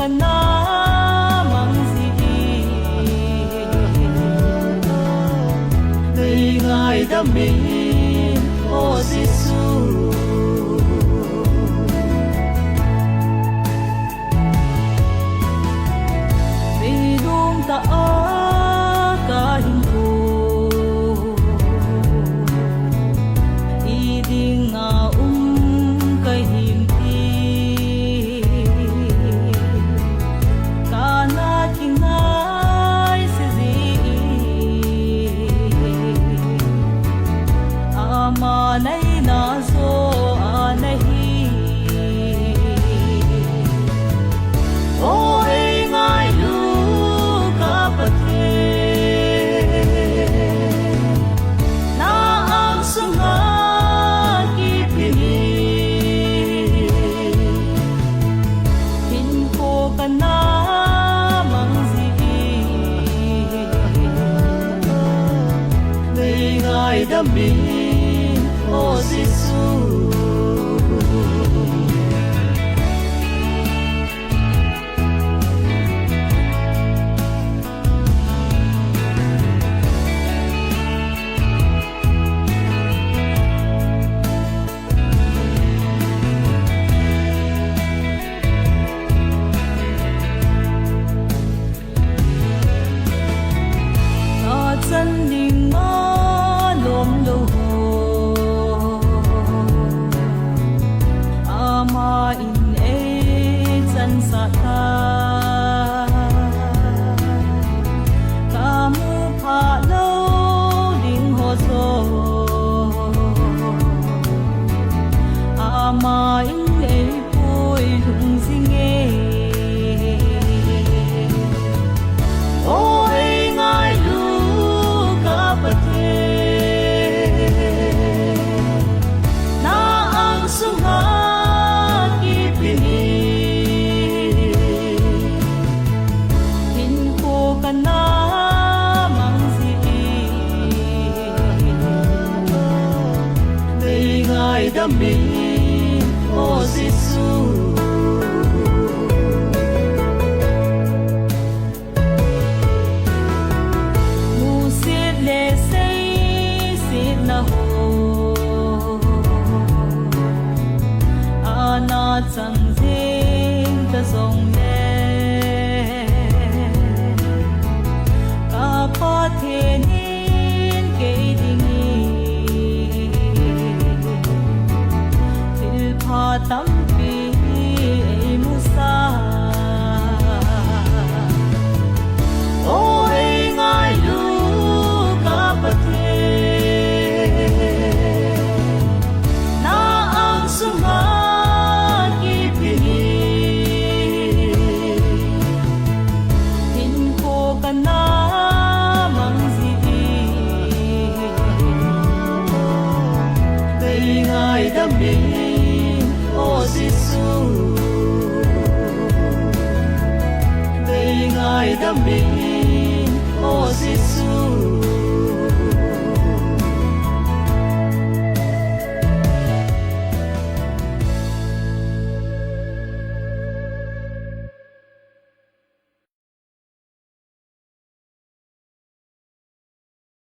กันนามังสีในง่ายดำมีโอสิสูมีดวงตาkahingko iding nga kahimti kana kinay sizi amanay nazo anahi oy ngay kapatid Damin o Jesus Damin o Jesus Musit le say sit na ho Ana chang jing ta song le Ka pa the nin ke ding tampi musa oi ngai lu kapatid na ang sunga kipini ko kana mangzi kay ngai dami o Jesus, ngay ngay dami